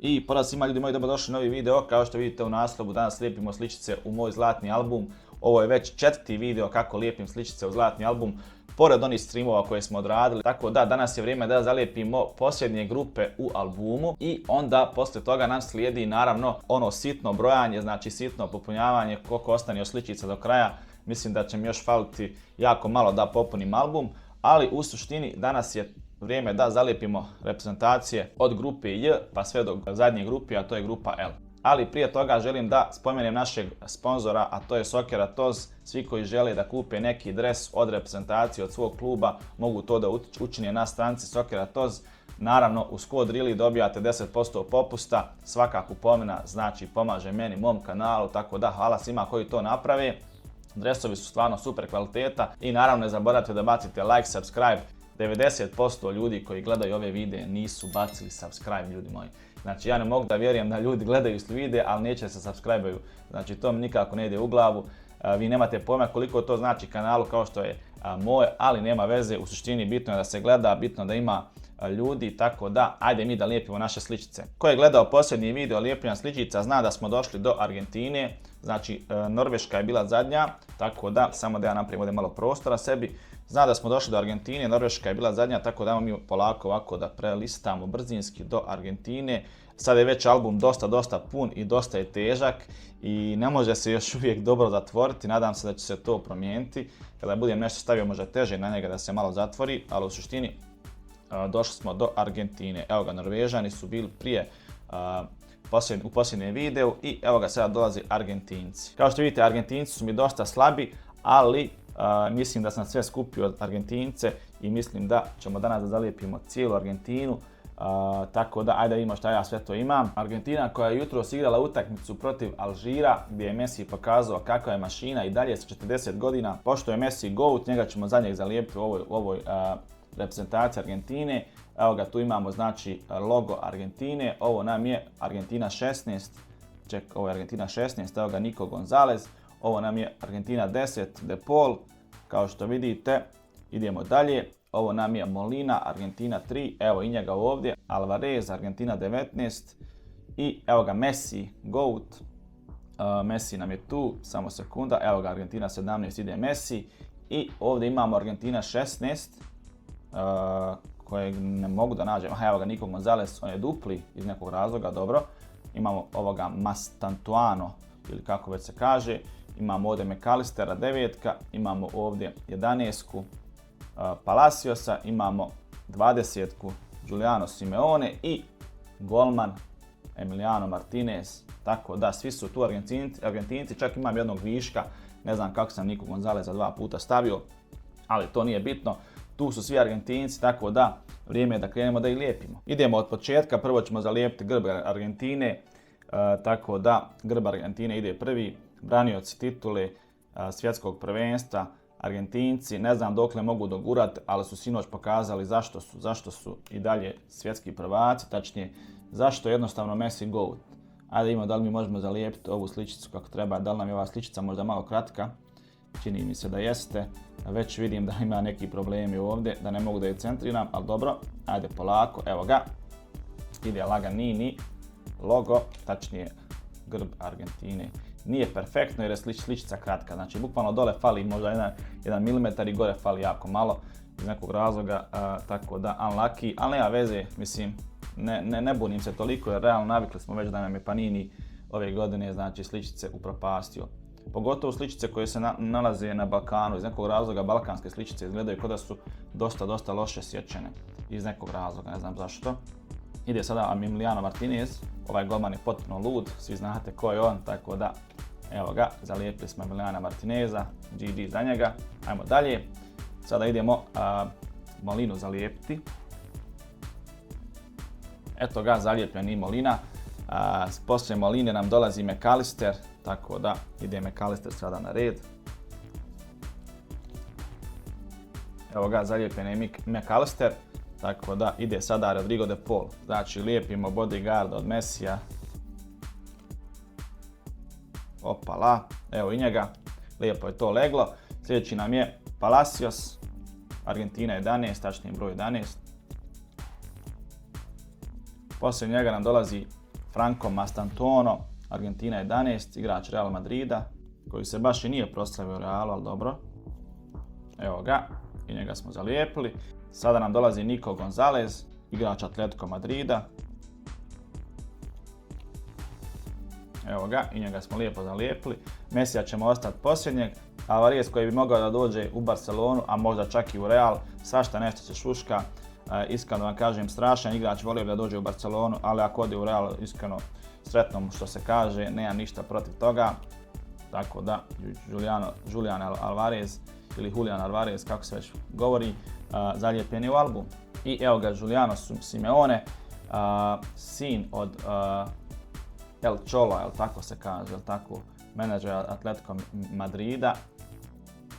I pozdrav svima ljudi moji, dobrodošli u novi video. Kao što vidite u naslovu, danas lijepimo sličice u moj zlatni album. Ovo je već 4. video kako lijepim sličice u zlatni album, pored onih streamova koje smo odradili. Tako da danas je vrijeme da zalijepimo posljednje grupe u albumu i onda poslije toga nam slijedi naravno ono sitno brojanje, znači sitno popunjavanje koliko ostane još sličica do kraja. Mislim da će mi još faliti jako malo da popunim album, ali u suštini danas je vrijeme da zalijepimo reprezentacije od grupe J pa sve do zadnje grupe, a to je grupa L. Ali prije toga želim da spomenem našeg sponzora, a to je Socceratoz. Svi koji žele da kupe neki dres od reprezentacije, od svog kluba, mogu to da učine na stranici Socceratoz. Naravno, uz kod RILI dobijate 10% popusta. Svaka kupovina znači pomaže meni, mom kanalu, tako da hvala svima koji to naprave. Dresovi su stvarno super kvaliteta i naravno ne zaboravite da bacite like, subscribe. 90% ljudi koji gledaju ove videe nisu bacili subscribe, ljudi moji. Znači ja ne mogu da vjerujem da ljudi gledaju videe, ali neće se subscribe-uju. Znači to mi nikako ne ide u glavu. Vi nemate pojma koliko to znači kanalu kao što je moj, ali nema veze. U suštini bitno je da se gleda, bitno da ima ljudi, tako da ajde mi da lijepimo naše sličice. Ko je gledao posljednji video lijepljenja sličica zna da smo došli do Argentine. Znači Norveška je bila zadnja, tako da samo da ja napravim ovdje malo prostora sebi. Zna da smo došli do Argentine, Norveška je bila zadnja, tako da mi polako ovako da prelistamo brzinski do Argentine. Sada je već album dosta pun i dosta je težak i ne može se još uvijek dobro zatvoriti. Nadam se da će se to promijeniti. Kada budem nešto stavio možda teže na njega da se malo zatvori, ali u suštini došli smo do Argentine. Evo ga, Norvežani su bili prije u posljednjem videu i evo ga sada dolazi Argentinci. Kao što vidite, Argentinci su mi dosta slabi, ali mislim da sam sve skupio od Argentince i mislim da ćemo danas da zalijepimo cijelu Argentinu. Tako da ajde vidimo šta ja sve to imam. Argentina koja je jutros igrala utakmicu protiv Alžira gdje je Messi pokazao kakva je mašina i dalje sa 40 godina. Pošto je Messi GOAT, njega ćemo zadnjeg zalijepiti u ovoj reprezentaciji Argentine. Evo ga, tu imamo znači logo Argentine, ovo nam je Argentina 16, ovo je Argentina 16, evo ga Nico Gonzalez. Ovo nam je Argentina 10, De Paul, kao što vidite. Idemo dalje, ovo nam je Molina, Argentina 3, evo i njega ovdje. Alvarez, Argentina 19 i evo ga Messi, GOAT. Messi nam je tu, samo sekunda, evo ga Argentina 17, ide Messi. I ovdje imamo Argentina 16, kojeg ne mogu da nađem. Evo ga Nico Gonzalez, on je dupli iz nekog razloga, dobro. Imamo ovoga Mastantuano, ili kako već se kaže. Imamo ovdje McAllistera 9, imamo ovdje 11 Palaciosa, imamo 20 Giuliano Simeone i golman Emiliano Martinez. Tako da svi su tu Argentinci, čak imam jednog viška, ne znam kako sam Nico Gonzaleza 2 puta stavio, ali to nije bitno. Tu su svi Argentinci, tako da vrijeme je da krenemo da ih lijepimo. Idemo od početka, prvo ćemo zalijepiti grb Argentine, tako da grb Argentine ide prvi. Branioci titule svjetskog prvenstva, Argentinci, ne znam dokle mogu dogurati, ali su sinoć pokazali zašto su i dalje svjetski prvaci, tačnije zašto je jednostavno Messi GOAT. Ajde vidimo da li mi možemo zalijepiti ovu sličicu kako treba, da li nam je ova sličica možda malo kratka, čini mi se da jeste, već vidim da ima neki problemi ovdje, da ne mogu da je centriram, ali dobro, ajde polako, evo ga, ide laganini, logo, tačnije grb Argentine. Nije perfektno jer je sličica kratka, znači bukvalno dole fali možda 1 mm i gore fali jako malo iz nekog razloga, tako da unlucky, ali nema veze, mislim, ne bunim se toliko jer realno navikli smo već da nam je Panini ove godine, znači sličice upropastio. Pogotovo sličice koje se nalaze na Balkanu, iz nekog razloga balkanske sličice izgledaju kao da su dosta loše sječene, iz nekog razloga, ne znam zašto. Ide sada Emiliano Martinez, ovaj golman je potpuno lud, svi znate ko je on, tako da evo ga, zalijepili smo Emiliana Martineza, GG za njega. Ajmo dalje, sada idemo Molinu zalijepiti. Eto ga, zalijepljen i Molina. Poslije Moline nam dolazi McAllister, tako da ide McAllister sada na red. Evo ga, zalijepljen je McAllister. Tako da ide sada Rodrigo De Paul. Znači lijepimo bodyguard od Messija. Opala, evo i njega. Lijepo je to leglo. Sljedeći nam je Palacios. Argentina 11, tačnije broj 11. Poslije njega nam dolazi Franco Mastantuono, Argentina 11, igrač Real Madrida, koji se baš i nije proslavio u Realu, ali dobro. Evo ga, i njega smo zalijepili. Sada nam dolazi Nico Gonzalez, igrač Atletico Madrida. Evo ga, i njega smo lijepo zalijepili. Mesija ćemo ostati posljednjeg. Alvarez koji bi mogao da dođe u Barcelonu, a možda čak i u Real. Svašta nešto se šuška. Iskreno vam kažem, strašan igrač, volio bi da dođe u Barcelonu, ali ako ode u Real, iskreno sretno mu što se kaže, nemam ništa protiv toga. Tako da, Julian Alvarez ili Julian Alvarez, kako se već govori, zalijepljen je u album. I evo ga, Giuliano Simeone, sin od El Chola, jel tako se kaže, jel tako, menadžer Atletico Madrida.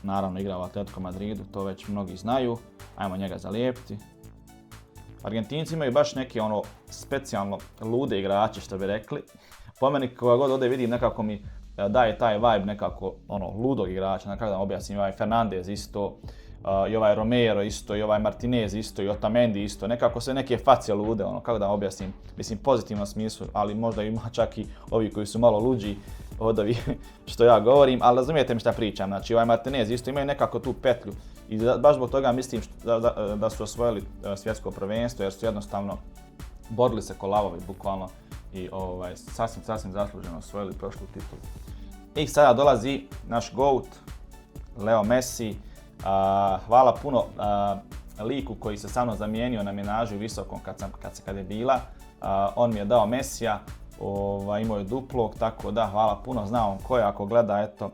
Naravno igra u Atletico Madridu, to već mnogi znaju. Ajmo njega zalijepiti. Argentinci imaju baš neke specijalno lude igrače, što bi rekli. Po meni koga god ode vidim, nekako mi daje taj vibe nekako ludog igrača, kako da vam objasnim, ovaj Fernandez isto, i ovaj Romero isto, i ovaj Martinez isto, i Otamendi isto, nekako se neke facije lude, kako da vam objasnim, mislim pozitivnom smislu, ali možda ima čak i ovi koji su malo luđi od ovih što ja govorim, ali razumijete mi šta pričam, znači ovaj Martinez isto imaju nekako tu petlju i baš zbog toga mislim da su osvojili svjetsko prvenstvo jer su jednostavno borili se ko lavovi bukvalno i sasvim zasluženo osvojili prošlu titulu. I sada dolazi naš GOAT, Leo Messi. Hvala puno liku koji se sa mnom zamijenio na menaži u Visokom kad je bila. On mi je dao Messija, imao je duplog, tako da hvala puno, znao on ko je, ako gleda, eto,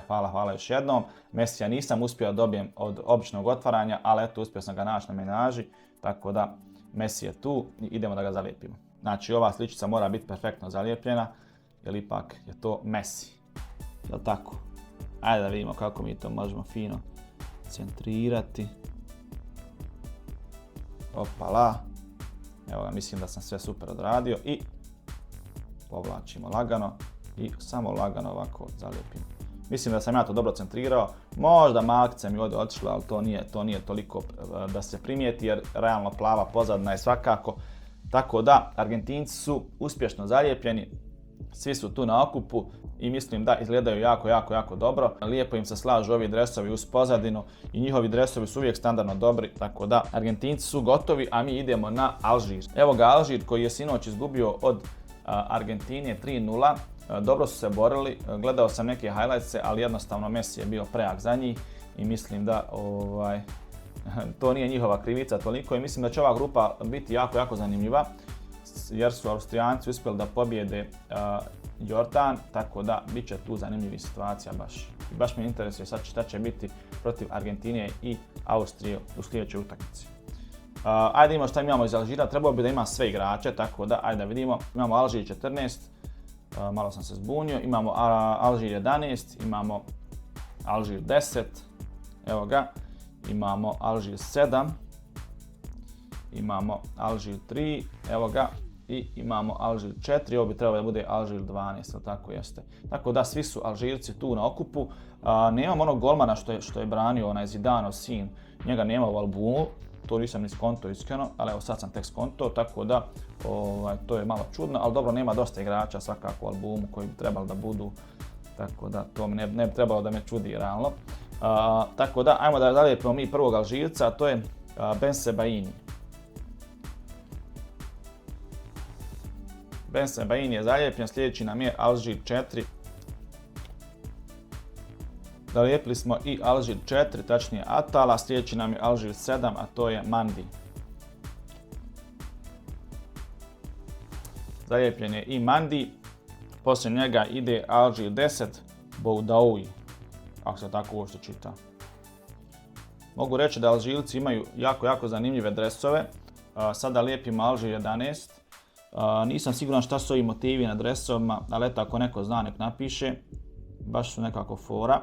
hvala još jednom. Messija nisam uspio da dobijem od običnog otvaranja, ali eto, uspio sam ga naći na menaži, tako da Messi je tu i idemo da ga zalijepimo. Znači, ova sličica mora biti perfektno zalijepljena, jer ipak je to Messi. Jel' tako? Ajde da vidimo kako mi to možemo fino centrirati. Opala. Evo ga, mislim da sam sve super odradio i povlačimo lagano i samo lagano ovako zalijepimo. Mislim da sam ja to dobro centrirao. Možda malkice mi ovdje otišlo, ali to nije toliko da se primijeti jer realno plava pozadina je svakako. Tako da, Argentinci su uspješno zalijepljeni. Svi su tu na okupu i mislim da izgledaju jako dobro. Lijepo im se slažu ovi dresovi uz pozadinu i njihovi dresovi su uvijek standardno dobri, tako da Argentinci su gotovi, a mi idemo na Alžir. Evo ga Alžir koji je sinoć izgubio od Argentine 3:0. Dobro su se borili, gledao sam neke highlightse, ali jednostavno Messi je bio prejak za njih i mislim da to nije njihova krivica toliko i mislim da će ova grupa biti jako zanimljiva. Jer su Austrijanci uspjeli da pobjede Jordan, tako da bit će tu zanimljivih situacija baš. I baš me interesuje sad šta će biti protiv Argentine i Austrije u sljedećoj utakmici. Ajde vidimo šta imamo iz Alžira, trebalo bi da ima sve igrače, tako da ajde da vidimo. Imamo Alžir 14, malo sam se zbunio, imamo Alžir 11, imamo Alžir 10, evo ga, imamo Alžir 7, imamo Alžir 3, evo ga, i imamo Alžir 4, ovo bi trebalo da bude Alžir 12, ali tako jeste. Tako da svi su Alžirci tu na okupu. Nemam onog golmana što je branio onaj Zidanov sin, njega nema u albumu, to nisam ni skonto iskreno, ali evo sad sam tek skonto, tako da to je malo čudno, ali dobro, nema dosta igrača svakako u albumu koji bi trebali da budu, tako da to ne bi trebalo da me čudi realno. Tako da, ajmo da zalijepimo mi prvog Alžirca, a to je Bensebaini. Bensebaini je zalijepljen, sljedeći nam je Alžir 4. Zalijepili smo i Alžir 4, tačnije Atala, sljedeći nam je Alžir 7, a to je Mandi. Zalijepljen je i Mandi, poslije njega ide Alžir 10, Boudaoui, ako se tako uopšte čita. Mogu reći da Alžirci imaju jako zanimljive dresove, sada lijepimo Alžir 11. Nisam siguran šta su ovi motivi na dresovima, ali eto ako neko zna nek napiše, baš su nekako fora.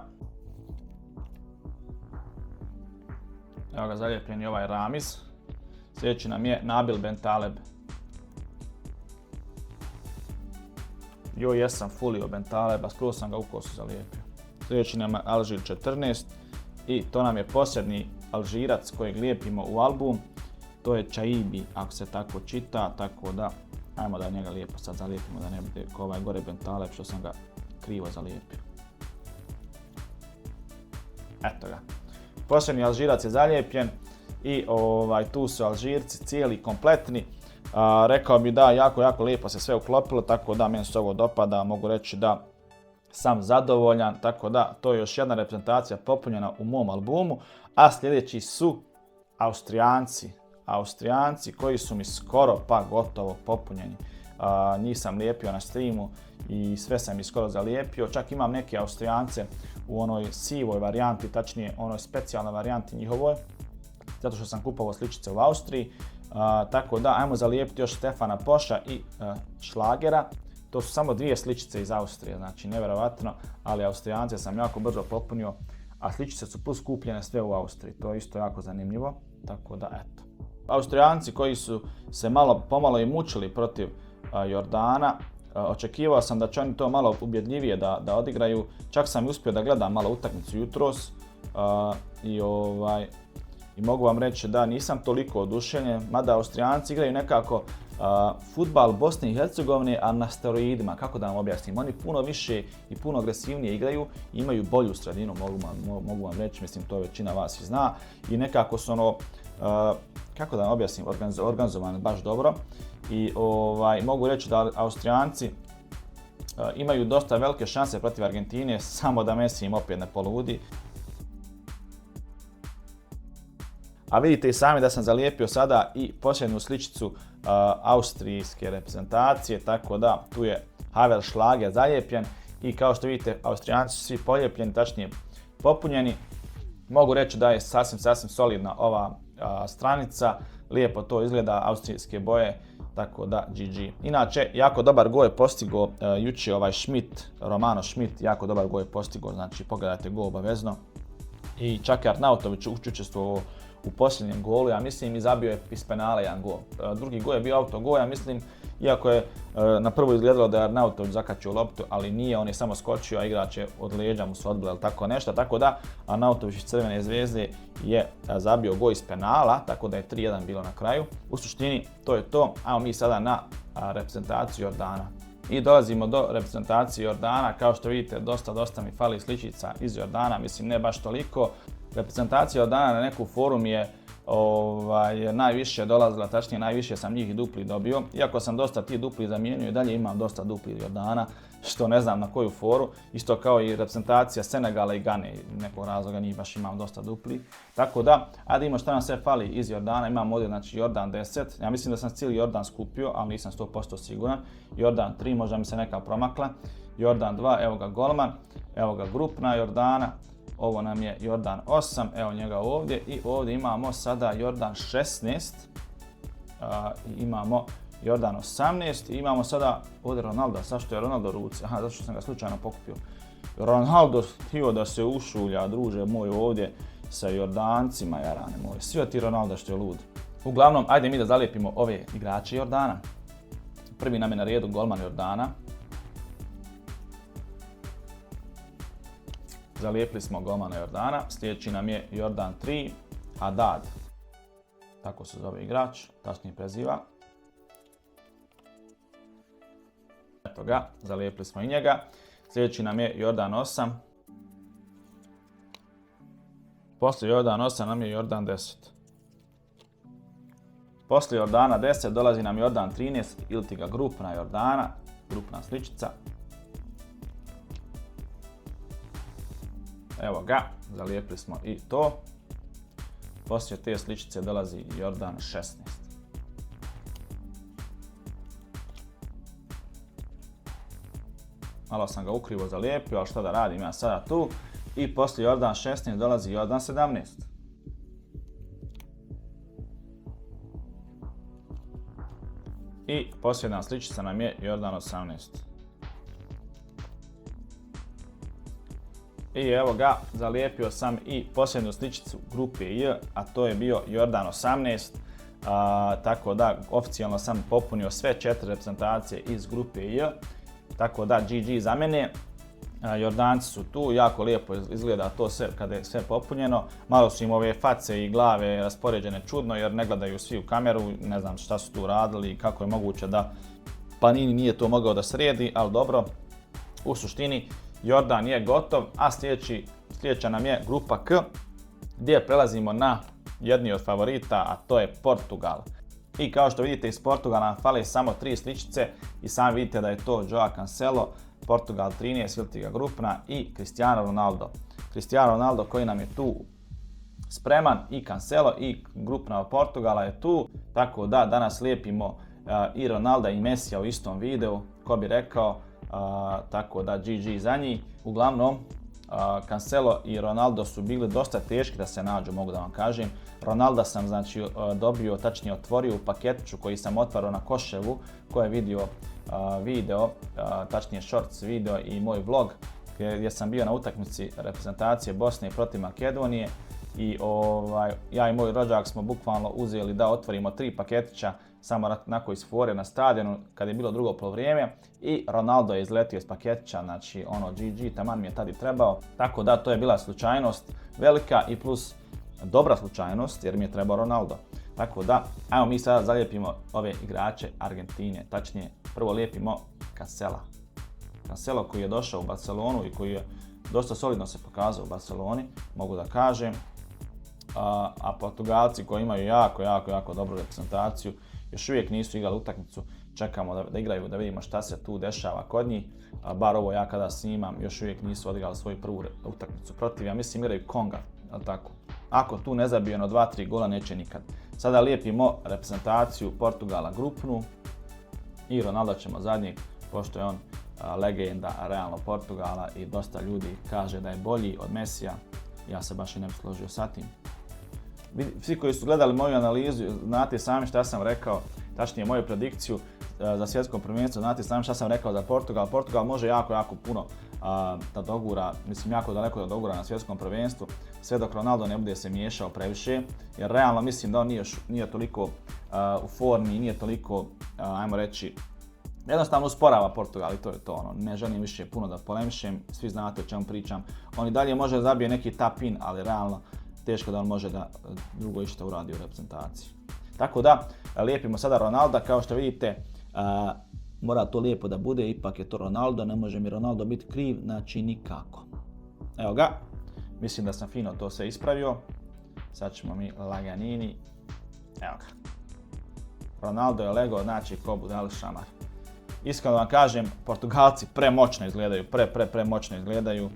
Evo ga zalijepljen je ovaj Ramiz, sljedeći nam je Nabil Bentaleb. Jesam fulio Bentaleba, skroz sam ga u kosu zalijepio. Sljedeći nam je Alžir 14 i to nam je posljednji Alžirac kojeg lijepimo u album. To je Chaibi, ako se tako čita, tako da Ajmo da njega lijepo sad zalijepimo, da ne bude ko ovaj gore Bentaleb što sam ga krivo zalijepio. Eto ga. Posljednji Alžirac je zalijepljen i tu su Alžirci cijeli, kompletni. Rekao bi da jako lijepo se sve uklopilo, tako da meni se ovo dopada, mogu reći da sam zadovoljan, tako da to je još jedna reprezentacija popunjena u mom albumu, a sljedeći su Austrijanci koji su mi skoro pa gotovo popunjeni. Njih sam lijepio na streamu i sve sam ih skoro zalijepio, čak imam neke Austrijance u onoj sivoj varijanti, tačnije onoj specijalnoj varijanti njihovoj, zato što sam kupovao sličice u Austriji. Tako da, ajmo zalijepiti još Stefana Poša i Šlagera. To su samo dvije sličice iz Austrije, znači nevjerovatno, ali Austrijance sam jako brzo popunio, a sličice su plus kupljene sve u Austriji. To je isto jako zanimljivo, tako da eto. Austrijanci koji su se pomalo i mučili protiv Jordana, očekivao sam da će oni to malo ubjedljivije da odigraju. Čak sam uspio da gledam malo utakmicu jutros i mogu vam reći da nisam toliko oduševljen, mada Austrijanci igraju nekako fudbal Bosne i Hercegovine, a na steroidima, kako da vam objasnim. Oni puno više i puno agresivnije igraju i imaju bolju sredinu, mogu vam reći, mislim to većina vas i zna. I nekako su kako da vam objasnim, organizovani baš dobro. I mogu reći da Austrijanci imaju dosta velike šanse protiv Argentine, samo da Messi im opet ne poludi. A vidite i sami da sam zalijepio sada i posljednju sličicu austrijske reprezentacije, tako da tu je Havertz, Schlager zalijepljen i kao što vidite Austrijanci su svi polijepljeni, tačnije popunjeni. Mogu reći da je sasvim solidna ova stranica, lijepo to izgleda, austrijske boje, tako da GG. Inače, jako dobar gol je postigao jučer Romano Schmidt, jako dobar gol je postigao, znači pogledajte gol obavezno. I čak je Arnautović učestvovao u posljednjem golu, ja mislim, i zabio je iz penala jedan gol. Drugi gol je bio autogol, ja mislim, iako je na prvo izgledalo da je Arnautović zakačio loptu, ali nije, on je samo skočio, a igrač je od leđa mu se odbilo ili tako nešto. Tako da Arnautović iz Crvene zvezde je zabio gol iz penala, tako da je 3-1 bilo na kraju. U suštini to je to, ajmo mi sada na reprezentaciju Jordana. I dolazimo do reprezentacije Jordana, kao što vidite dosta mi fali sličica iz Jordana, mislim ne baš toliko. Reprezentacija Jordana na neku forum je najviše dolazila, tačnije najviše sam njih dupli dobio. Iako sam dosta ti dupli zamijenio i dalje imam dosta dupli Jordana, što ne znam na koju foru. Isto kao i reprezentacija Senegala i Gane, nekog razloga njih baš imam dosta dupli. Tako da, ajde imamo šta nam sve fali iz Jordana. Imam ovdje znači Jordan 10, ja mislim da sam cijeli Jordan skupio, ali nisam 100% siguran. Jordan 3, možda mi se neka promakla. Jordan 2, evo ga golman, evo ga grupna Jordana. Ovo nam je Jordan 8, evo njega ovdje i ovdje imamo sada Jordan 16, imamo Jordan 18 i imamo sada ovdje Ronaldo, zašto je Ronaldo ruci, aha, zato što sam ga slučajno pokupio. Ronaldo htio da se ušulja, druže moj, ovdje sa Jordancima, jarane moje, svi ti Ronaldo što je lud. Uglavnom, ajde mi da zalijepimo ove igrače Jordana. Prvi nam je na redu golman Jordana. Zalijepili smo golmana Jordana, sljedeći nam je Jordan 3, Haddad, tako se zove igrač, tačnije preziva. Eto ga, zalijepili smo i njega. Sljedeći nam je Jordan 8. Poslije Jordan 8 nam je Jordan 10. Poslije Jordana 10 dolazi nam Jordan 13, ili ti ga grupna Jordana, grupna sličica. Evo ga, zalijepili smo i to. Poslije te sličice dolazi Jordan 16. Malo sam ga ukrivo zalijepio, ali šta da radim ja sada tu. I poslije Jordan 16 dolazi Jordan 17. I posljedna sličica nam je Jordan 18. I evo ga, zalijepio sam i posljednju sličicu grupe J, a to je bio Jordan 18. Tako da oficijalno sam popunio sve 4 reprezentacije iz grupe J. Tako da GG za mene. Jordanci su tu, jako lijepo izgleda to sve kada je sve popunjeno. Malo su im ove face i glave raspoređene čudno jer ne gledaju svi u kameru, ne znam šta su tu radili i kako je moguće da Panini nije to mogao da sredi, ali dobro, u suštini Jordan je gotov, a sljedeća nam je grupa K, gdje prelazimo na jedni od favorita, a to je Portugal. I kao što vidite, iz Portugala nam fale samo 3 sličice i sami vidite da je to Joao Cancelo, Portugal 13, Iltiga grupna i Cristiano Ronaldo. Cristiano Ronaldo koji nam je tu spreman i Cancelo i grupna od Portugala je tu, tako da danas lijepimo i Ronalda i Messija u istom videu, ko bi rekao, tako da GG za njih. Uglavnom, Cancelo i Ronaldo su bili dosta teški da se nađu, mogu da vam kažem. Ronalda sam znači dobio, tačnije otvorio u paketiću koji sam otvarao na Koševu, ko je vidio video, tačnije shorts video i moj vlog gdje sam bio na utakmici reprezentacije Bosne protiv Makedonije i ja i moj rođak smo bukvalno uzeli da otvorimo 3 paketića samo nakon iz fore na stadionu kad je bilo drugo polovrijeme i Ronaldo je izletio iz paketića, znači ono GG, taman mi je tad i trebao. Tako da to je bila slučajnost velika i plus dobra slučajnost jer mi je trebao Ronaldo. Tako da, ajmo mi sada zalijepimo ove igrače Argentine, tačnije prvo lijepimo Cancelo koji je došao u Barcelonu i koji je dosta solidno se pokazao u Barceloni, mogu da kažem. A Portugalci koji imaju jako dobru reprezentaciju, još uvijek nisu igrali utakmicu, čekamo da igraju da vidimo šta se tu dešava kod njih. Bar ovo ja kada snimam, još uvijek nisu odigrali svoju prvu utakmicu protiv, ja mislim igraju Konga, tako. Ako tu ne zabije 2-3 gola neće nikad. Sada lijepimo reprezentaciju Portugala grupnu i Ronaldo ćemo zadnjeg, pošto je on legenda realno Portugala i dosta ljudi kaže da je bolji od Messija. Ja se baš i ne bi složio sa tim. Svi koji su gledali moju analizu, znate sami šta sam rekao, tačnije moju predikciju za svjetsko prvenstvo, znate sami šta sam rekao za Portugal. Portugal može jako puno da dogura, mislim jako daleko da dogura na svjetskom prvenstvu, sve dok Ronaldo ne bude se miješao previše, jer realno mislim da on nije toliko u formi, nije toliko, ajmo reći, jednostavno usporava Portugal i to je to ono. Ne želim više puno da polemišem, svi znate o čemu pričam. On i dalje može da zabije neki tap-in, ali realno teško da on može da drugo išta uradi u reprezentaciji. Tako da, lijepimo sada Ronalda, kao što vidite, mora to lijepo da bude, ipak je to Ronaldo, ne može mi Ronaldo biti kriv, znači nikako. Evo ga, mislim da sam fino to sve ispravio. Sad ćemo mi laganini, evo ga. Ronaldo je legao, znači ko bude ali šamar. Iskreno vam kažem, Portugalci premoćno izgledaju, premoćno izgledaju.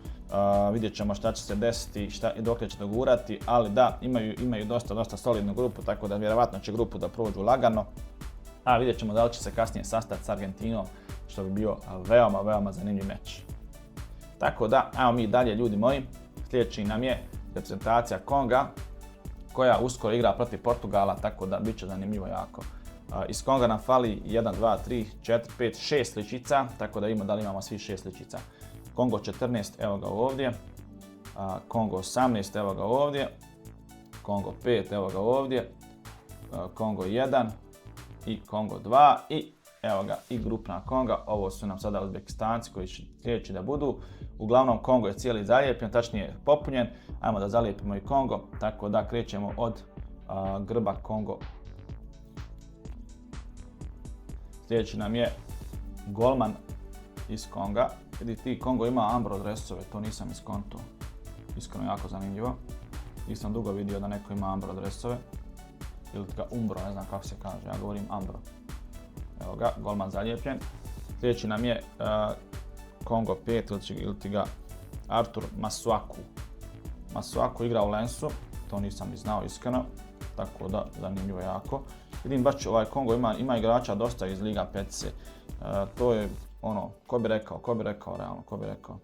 Vidjet ćemo šta će se desiti i dokle će dogurati, ali da, imaju dosta solidnu grupu, tako da vjerovatno će grupu da prođu lagano. A vidjet ćemo da li će se kasnije sastati s Argentinom, što bi bio veoma zanimljiv meč. Tako da, ajmo mi dalje ljudi moji. Sljedeći nam je reprezentacija Konga, koja uskoro igra protiv Portugala, tako da bit će zanimljivo jako. Iz Konga nam fali 1, 2, 3, 4, 5, 6 sličica, tako da vidimo da li imamo svi 6 sličica. Kongo 14, evo ga ovdje. Kongo 18, evo ga ovdje. Kongo 5, evo ga ovdje. Kongo 1 i Kongo 2 i evo ga i grupna Konga. Ovo su nam sada Uzbekistanci koji će sljedeći da budu. Uglavnom Kongo je cijeli zalijepljen, tačnije popunjen. Ajmo da zalijepimo i Kongo, tako da krećemo od grba Kongo. Sljedeći nam je golman iz Konga. Vidite, Kongo ima Ambro dresove, to nisam iskonto. Iskreno jako zanimljivo. Nisam dugo vidio da neko ima Ambro dresove. Ili ga Umbro, ne znam kako se kaže, ja govorim Ambro. Evo ga, golman zalijepljen. Sljedeći nam je Kongo 5 ili ti ga Artur Masuaku. Masuaku igra u Lensu, to nisam ni znao iskreno. Tako da, zanimljivo jako. Vidim baš ovaj Kongo ima igrača dosta iz Liga Petice. To je ono, ko bi rekao realno, ko bi rekao.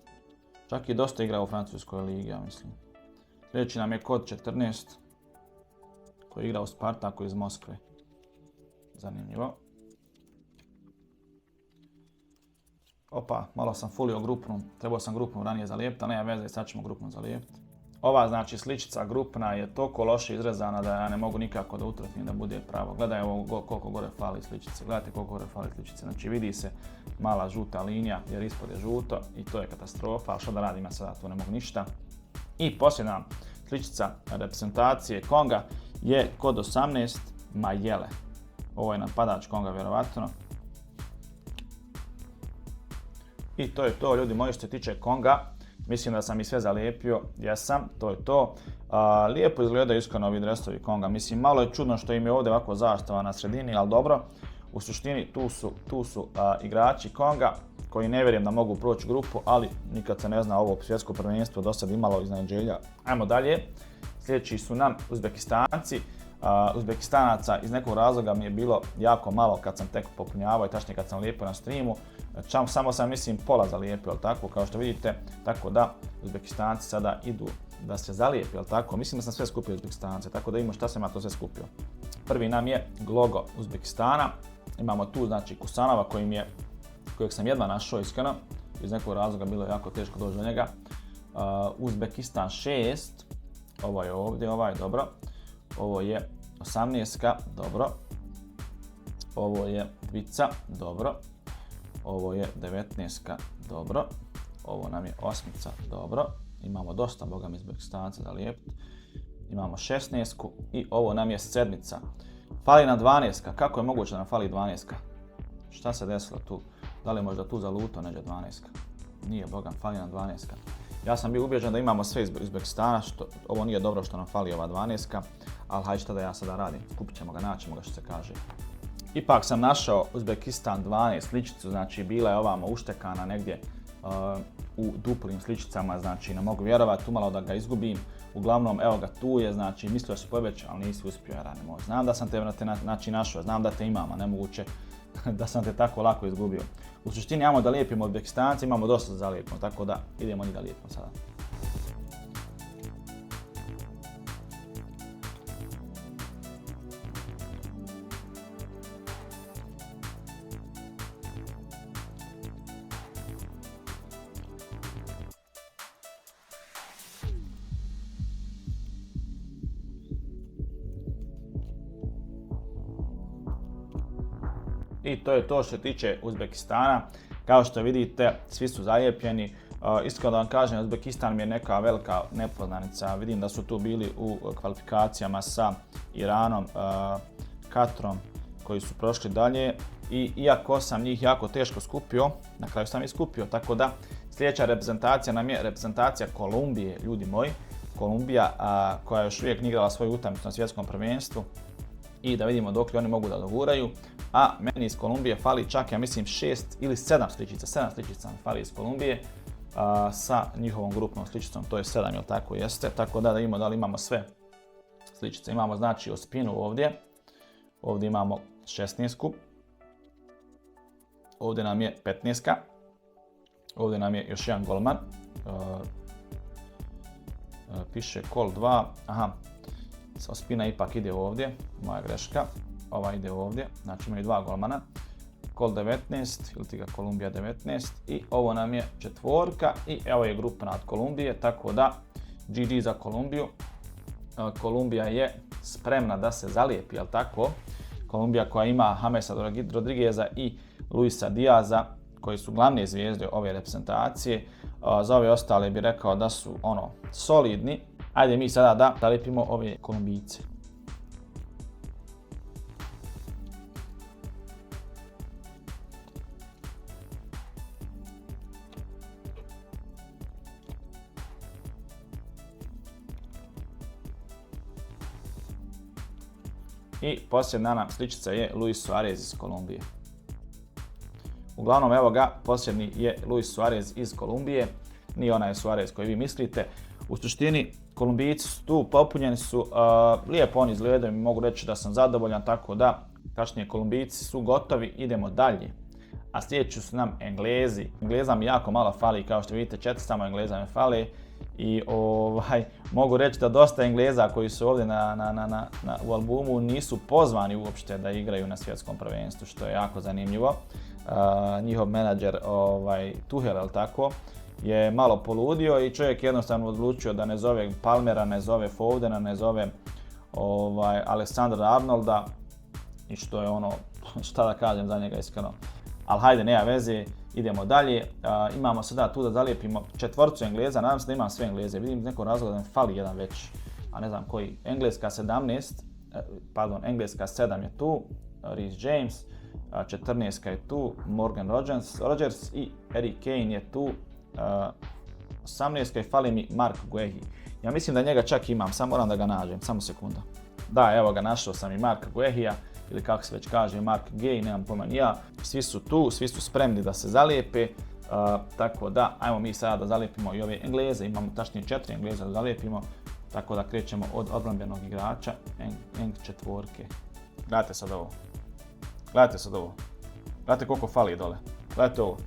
Čak i dosta igra u francuskoj ligi, ja mislim. Sljedeći nam je kod 14, koji igra u Spartaku iz Moskve. Zanimljivo. Opa, malo sam fulio grupnu, trebao sam grupnu ranije zalijepiti, ali nema veze, sad ćemo grupnu zalijepiti. Ova znači sličica grupna je toliko loše izrezana da ja ne mogu nikako da utrefim da bude pravo. Gledaj ovo koliko gore fali sličice, gledajte koliko gore fali sličice. Znači vidi se mala žuta linija jer ispod je žuto i to je katastrofa, ali što da radim ja sada, tu ne mogu ništa. I posljedna sličica reprezentacije Konga je kod 18 Mayele. Ovo je napadač Konga vjerovatno. I to je to, ljudi moji, što se tiče Konga. Mislim da sam ih sve zalijepio, jesam, to je to. Lijepo izgledaju iskreno ovi dresovi Konga. Mislim, malo je čudno što im je ovdje ovako zastava na sredini, ali dobro. U suštini tu su igrači Konga koji ne vjerujem da mogu proći grupu, ali nikad se ne zna, ovo svjetsko prvenstvo do sad imalo iznenađenja. Ajmo dalje. Sljedeći su nam Uzbekistanci. Uzbekistanaca iz nekog razloga mi je bilo jako malo kad sam tek popunjavao i tačnije kad sam lijepio na streamu. Samo sam mislim pola zalijepio, tako kao što vidite, tako da Uzbekistanci sada idu da se zalijepi, jel tako? Mislim da sam sve skupio Uzbekistance, tako da imamo šta sam ja to sve skupio. Prvi nam je logo Uzbekistana, imamo tu znači Kusanova kojeg sam jedva našao iskreno, iz nekog razloga bilo je jako teško doći do njega. Uzbekistan 6, ovo je ovdje, dobro. Ovo je 18, dobro. Ovo je dvica, dobro. Ovo je 19, dobro. Ovo nam je 8, dobro. Imamo dosta, boga mi, Uzbekistanca da lijepiti. Imamo 16 i ovo nam je 7. Fali nam 12, kako je moguće da nam fali 12? Šta se desilo tu? Da li je možda tu zalutao neđe 12? Nije, boga, fali nam 12. Ja sam bio ubeđen da imamo sve iz Uzbekistana, ovo nije dobro što nam fali ova 12, ali hajde šta da ja sada radim, kupit ćemo ga, naćemo ga što se kaže. Ipak sam našao Uzbekistan 12 sličicu, znači bila je ovamo uštekana negdje u duplim sličicama, znači ne mogu vjerovati, umalo da ga izgubim. Uglavnom, evo ga, tu je, znači mislio si pobjeći, ali nisi uspio, rane moj. Znam da sam te našao, znam da te imamo, nemoguće da sam te tako lako izgubio. U suštini imamo da lijepimo Uzbekistanci, imamo dosta za lijepimo, tako da idemo njih da lijepimo sada. I to je to što se tiče Uzbekistana. Kao što vidite, svi su zalijepljeni. Iskreno da vam kažem, Uzbekistan mi je neka velika nepoznanica. Vidim da su tu bili u kvalifikacijama sa Iranom, Katrom, koji su prošli dalje. I iako sam njih jako teško skupio, na kraju sam ih skupio. Tako da sljedeća reprezentacija nam je reprezentacija Kolumbije, ljudi moji. Kolumbija koja još uvijek nije igrala svoju utakmicu na svjetskom prvenstvu. I da vidimo dok li oni mogu da doguraju. A meni iz Kolumbije fali čak, ja mislim, 6 ili 7 sličica. 7 sličica mi fali iz Kolumbije sa njihovom grupnom sličicom, to je 7, jel tako jeste. Tako da vidimo da li imamo sve sličice. Imamo znači Ospinu ovdje. Ovdje imamo 16. Ovdje nam je 15. Ovdje nam je još jedan golman. Piše Kol 2. Aha, Ospina ipak ide ovdje, moja greška. Ova ide ovdje, znači imaju 2 golmana. Kol 19, ili ti ga Kolumbija 19 i ovo nam je 4 i evo je grupa nad Kolumbije, tako da GG za Kolumbiju. Kolumbija je spremna da se zalijepi, jel tako? Kolumbija koja ima Jamesa Rodrigueza i Luisa Diaza, koji su glavne zvijezde ove reprezentacije. Za ove ostale bih rekao da su solidni. Ajde mi sada da zalijepimo ove Kolumbijce. I posljedna nam sličica je Luis Suarez iz Kolumbije. Uglavnom, evo ga, posljednji je Luis Suarez iz Kolumbije. Nije onaj Suarez koji vi mislite. U suštini, Kolumbijci su tu, popunjeni su, lijepo oni izgledaju, mogu reći da sam zadovoljan, tako da, tačnije, Kolumbijci su gotovi, idemo dalje. A sljedeći su nam Englezi. Engleza mi jako malo fali, kao što vidite, 4 samo Engleza mi fali. I mogu reći da dosta Engleza koji su ovdje u albumu nisu pozvani uopšte da igraju na svjetskom prvenstvu, što je jako zanimljivo. Njihov menadžer Tuchel, jel tako, je malo poludio i čovjek jednostavno odlučio da ne zove Palmera, ne zove Fodena, ne zove Alexandra Arnolda i što je šta da kažem za njega iskreno. Ali hajde, nema veze, idemo dalje. Imamo sada tu da zalijepimo 4 Engleza, nadam se da imam sve Engleze. Vidim iz nekog razloga da mi fali jedan već, a ne znam koji. Engleska 7 je tu, Reece James. 14 je tu, Morgan Rogers i Harry Kane je tu, 18 fali mi Mark Guehi. Ja mislim da njega čak imam, samo moram da ga nađem, samo sekunda. Da, evo ga, našao sam i Marka Guehija, ili kako se već kaže, Mark Gay, nemam pojma ni ja. Svi su tu, svi su spremni da se zalijepe, tako da ajmo mi sada da zalijepimo i ove Engleze, imamo tačnije 4 Engleza da zalijepimo, tako da krećemo od odbrambenog igrača, Eng četvorke. Gledajte sad ovo, gledajte koliko fali dole, gledajte ovo.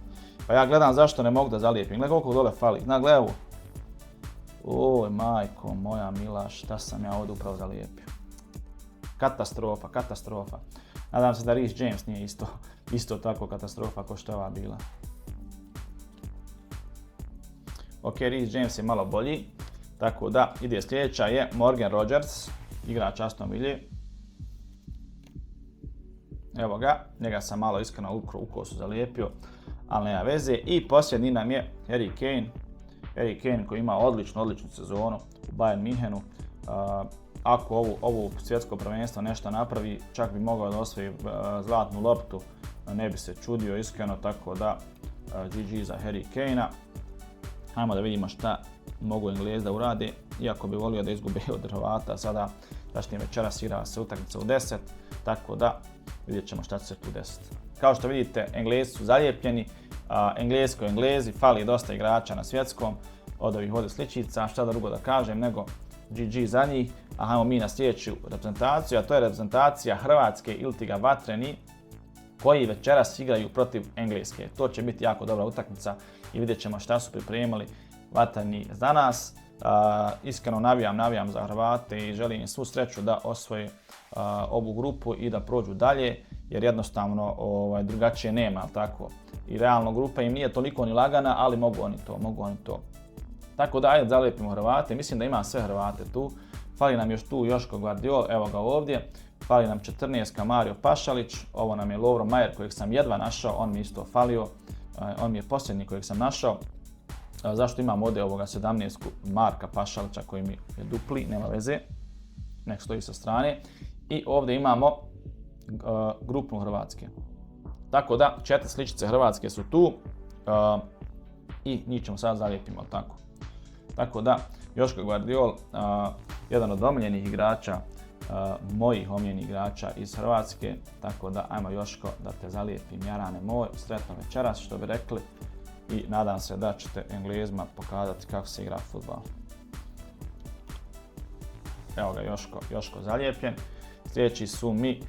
Pa ja gledam zašto ne mogu da zalijepim, gledaj koliko dole fali, gledaj ovo. Oj majko moja mila, šta sam ja ovdje upravo zalijepio. Katastrofa. Nadam se da Reece James nije isto tako katastrofa kao što je ova bila. Ok, Reece James je malo bolji, tako da ide sljedeća je Morgan Rogers, igrač Aston Ville. Evo ga, njega sam malo iskreno u kosu zalijepio, ali nema veze. I posljednji nam je Harry Kane koji ima odličnu sezonu u Bayern Münchenu. Ako ovo svjetsko prvenstvo nešto napravi, čak bi mogao da osvoji zlatnu loptu, ne bi se čudio iskreno, tako da GG za Harry Kanea. Hajmo da vidimo šta mogu Englezi da urade, iako bi volio da izgube od Hrvata, sada tačnije večeras igra se utakmica u 10, tako da vidjet ćemo šta će se tu desiti. Kao što vidite, Englezi su zalijepljeni, Englezi, fali dosta igrača na svjetskom od ovih ovdje sličica, šta da drugo da kažem nego GG za njih. A hajmo mi na sljedeću reprezentaciju, a to je reprezentacija Hrvatske Iltiga Vatreni koji večeras igraju protiv Engleske. To će biti jako dobra utakmica i vidjet ćemo šta su pripremili Vatreni za nas. Iskreno navijam za Hrvate i želim im svu sreću da osvoje ovu grupu i da prođu dalje, jer jednostavno drugačije nema, tako. I realno grupa im nije toliko ni lagana, ali mogu oni to. Tako da ajde zalijepimo Hrvate, mislim da ima sve Hrvate tu. Fali nam još tu Joško Gvardiol, evo ga ovdje. Fali nam 14 Mario Pašalić, ovo nam je Lovro Majer kojeg sam jedva našao, on mi isto falio. On mi je posljednji kojeg sam našao. Zašto imam ovdje ovoga 17 Marka Pašalića koji mi je dupli, nema veze. Nek stoji sa strane. I ovdje imamo grupnu Hrvatske. Tako da 4 sličice Hrvatske su tu i njih ćemo sad zalijepimo, tako. Tako da, Joško Gvardiol, jedan od omiljenih igrača, mojih omiljenih igrača iz Hrvatske, tako da ajmo Joško da te zalijepim, jarane moj, sretno večeras što bi rekli i nadam se da ćete Englezima pokazati kako se igra fudbal. Evo ga Joško zalijepljen, sljedeći su mi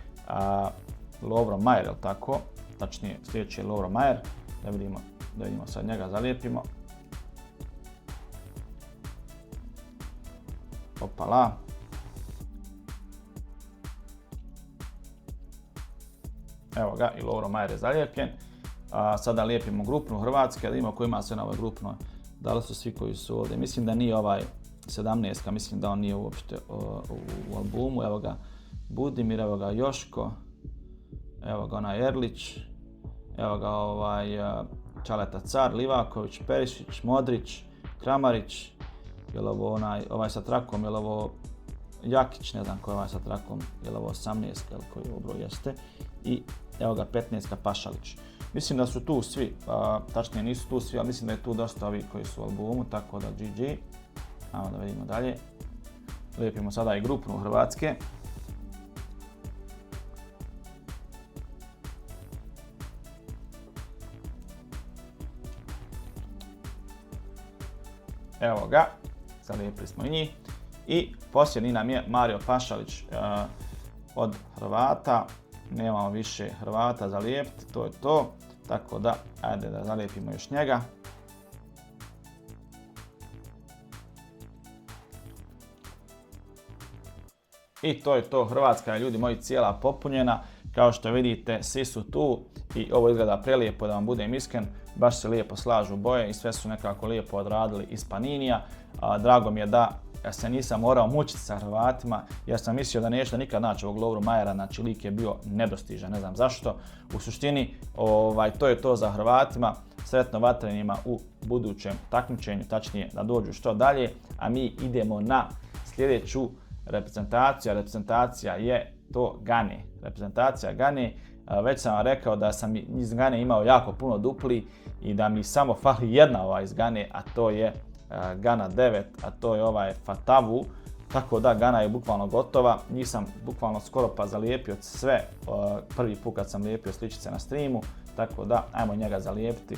Lovro Majer, jel tako? Tačnije, sljedeći je Lovro Majer, da vidimo sad njega zalijepimo. Opala. Evo ga, i Lovro Majer je zalijepljen. Sada lijepimo grupnu Hrvatske, da vidimo ko ima sve na ovoj grupnoj. Da li su svi koji su ovdje? Mislim da nije ovaj 17, mislim da on nije uopšte u albumu. Evo ga Budimir, evo ga Joško, evo ga onaj Erlić, evo ga Čaleta Car, Livaković, Perišić, Modrić, Kramarić, je li ovo ovaj sa trakom, je li ovo Jakić, ne znam ko je ovaj sa trakom, je li ovo 18, je li koji ovo broj jeste, i evo ga 15 Pašalić. Mislim da su tu svi, tačnije nisu tu svi, ali mislim da je tu dosta ovih koji su u albumu, tako da GG. Ajmo da vidimo dalje. Lijepimo sada i grupnu Hrvatske. Evo ga, zalijepili smo i njih. I posljednji nam je Mario Pašalić od Hrvata. Nemamo više Hrvata zalijepiti, to je to. Tako da, ajde da zalijepimo još njega. I to je to, Hrvatska je, ljudi moji, cijela popunjena. Kao što vidite, svi su tu i ovo izgleda prelijepo, da vam budem iskren. Baš se lijepo slažu boje i sve su nekako lijepo odradili iz Paninija. Drago mi je da se nisam morao mučiti sa Hrvatima, jer sam mislio da neću nikad naći ovog Lovru Majera, znači lik je bio nedostižan, ne znam zašto. U suštini, to je to za Hrvatima, sretno Vatrenima u budućem takmičenju, tačnije da dođu što dalje, a mi idemo na sljedeću reprezentaciju, a reprezentacija je to Gane. Reprezentacija Gane, Već sam vam rekao da sam iz Gane imao jako puno dupli i da mi samo fali jedna iz Gane, a to je Gana 9, a to je ovaj Fatavu. Tako da Gana je bukvalno gotova, njih sam bukvalno skoro pa zalijepio sve, prvi put kad sam lijepio sličice na streamu, tako da ajmo njega zalijepiti.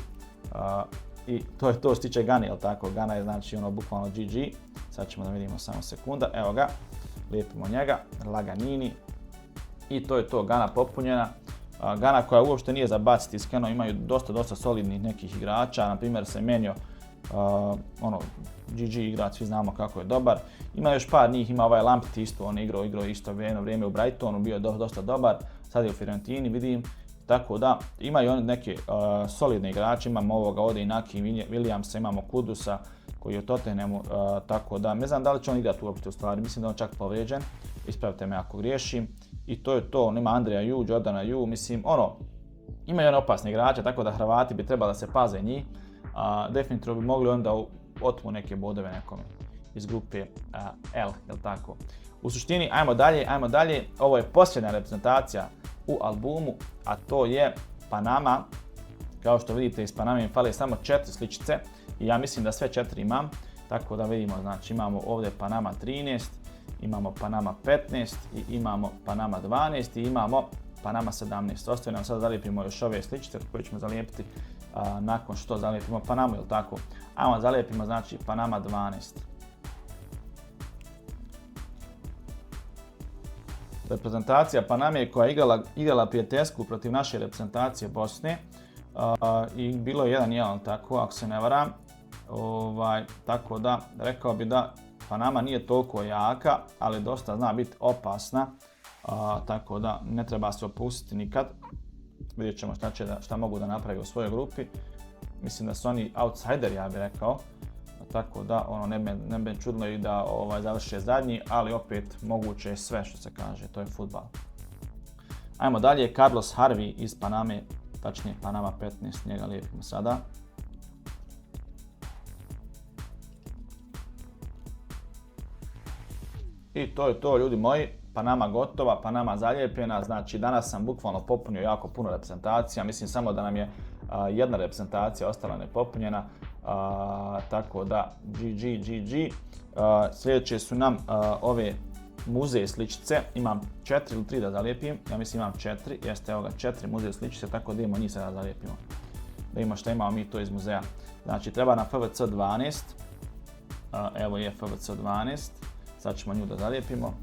I to je to što se tiče Gane, jel tako? Gana je znači bukvalno GG, sad ćemo da vidimo samo sekunda, evo ga, lijepimo njega, laganini i to je to, Gana popunjena. Gana koja uopšte nije za baciti iskreno, imaju dosta solidnih nekih igrača, na primjer Semenyo, GG igrač, svi znamo kako je dobar. Ima još par njih, ima ovaj Lamptey isto, on je igrao isto vrijeme u Brightonu, bio je dosta dobar, sad je u Fiorentini vidim. Tako da imaju oni neke solidne igrače, imamo ovoga ovdje Inaki Williamsa, imamo Kudusa koji je u Tottenhamu, tako da ne znam da li će on igrati uopšte u stvari, mislim da on čak povrijeđen, ispravite me ako griješim. I to je to, ima Andreja Ju, Jordana Ju, mislim imaju one opasne igrače, tako da Hrvati bi trebali da se paze njih. Definitivno bi mogli onda otmu neke bodove nekome iz grupe L, jel tako. U suštini, ajmo dalje, ovo je posljednja reprezentacija u albumu, a to je Panama. Kao što vidite, iz Paname mi fale samo 4 sličice i ja mislim da sve 4 imam. Tako da vidimo, znači imamo ovdje Panama 13, imamo Panama 15 i imamo Panama 12 i imamo Panama 17. Ostaje nam sad da zalijepimo još ove sličice koje ćemo zalijepiti nakon što zalijepimo Panamu, jel tako? Ajmo zalijepimo znači Panama 12. Reprezentacija Paname koja je igrala prijateljsku protiv naše reprezentacije Bosne i bilo je 1-1, tako, ako se ne varam. Tako da rekao bi da Panama nije toliko jaka, ali dosta zna biti opasna, tako da ne treba se opustiti nikad. Vidjet ćemo šta mogu da napravi u svojoj grupi. Mislim da su oni outsideri, ja bih rekao. Tako da ne bi čudilo i da završe zadnji, ali opet moguće je sve što se kaže, to je fudbal. Ajmo dalje, Carlos Harvey iz Paname, tačnije Panama 15, njega lijepimo sada. I to je to, ljudi moji, Panama gotova, Panama zalijepljena, znači danas sam bukvalno popunio jako puno reprezentacija, mislim samo da nam je jedna reprezentacija ostala nepopunjena, tako da GG. Sljedeće su nam ove muzej sličice, imam 4 ili 3 da zalijepim, ja mislim imam 4, jeste evo ga 4 muzej sličice, tako da idemo njih sada da zalijepimo. Da imamo šta imamo mi to iz muzeja. Znači treba nam FVC 12, evo je FVC 12, sad ćemo nju da zalijepimo.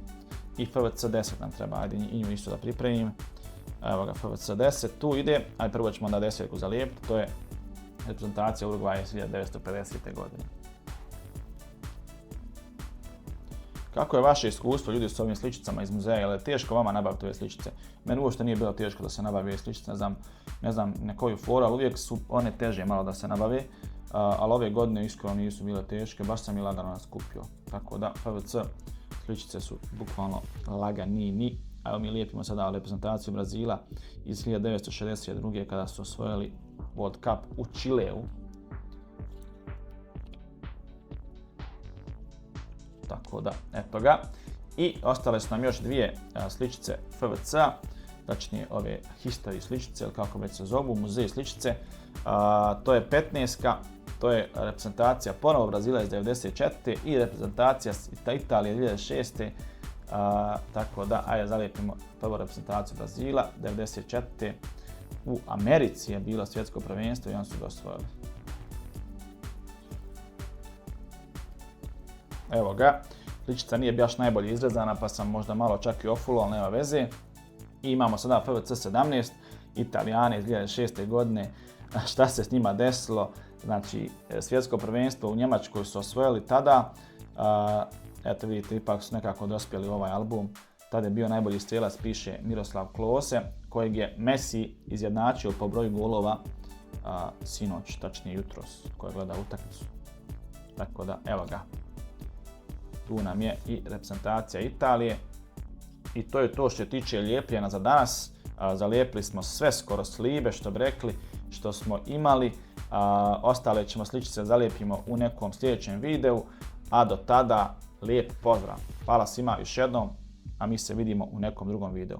I FVC 10 nam treba, ajde i nju isto da pripremim. Evo ga FVC 10, tu ide, ajde prvo ćemo onda 10 zalijepiti, to je reprezentacija Urugvaja iz 1950. godine. Kako je vaše iskustvo ljudi s ovim sličicama iz muzeja, je li teško vama nabaviti ove sličice? Meni uopšte nije bilo teško da se nabavi ove sličice, ne znam na koju foru, ali uvijek su one teže malo da se nabave. Ali ove godine iskreno nisu bile teške, baš sam i lagano nas kupio. Tako da FVC sličice su bukvalno laganini. Evo mi lijepimo sada reprezentaciju Brazila iz 1962. kada su osvojili World Cup u Čileu. Tako da, eto ga. I ostale su nam još dvije sličice FVC-a, tačnije ove history sličice, ili kako već se zovu, muzej sličice. To je 15-ka, to je reprezentacija ponovo Brazila iz 1994. i reprezentacija Italije 2006. Tako da, ajde zalijepimo prvu reprezentaciju Brazila, 1994. U Americi je bilo svjetsko prvenstvo i oni su ga osvojili. Evo ga, sličica nije baš najbolje izrezana pa sam možda malo čak i ofulo, ali nema veze. I imamo sada FVC 17, Italijane iz 2006. godine, šta se s njima desilo, znači svjetsko prvenstvo u Njemačkoj su osvojili tada. Eto vidite, ipak su nekako dospjeli u ovaj album. Tada je bio najbolji strijelac, piše Miroslav Klose, kojeg je Messi izjednačio po broju golova sinoć, tačnije jutros, koji gleda utakmicu. Tako da, evo ga. Tu nam je i reprezentacija Italije. I to je to što se tiče lijepljenja za danas. Zalijepili smo sve skoro slibe, što bi rekli, što smo imali. Ostale ćemo sličice zalijepimo u nekom sljedećem videu. A do tada, lijep pozdrav. Hvala svima još jednom, a mi se vidimo u nekom drugom videu.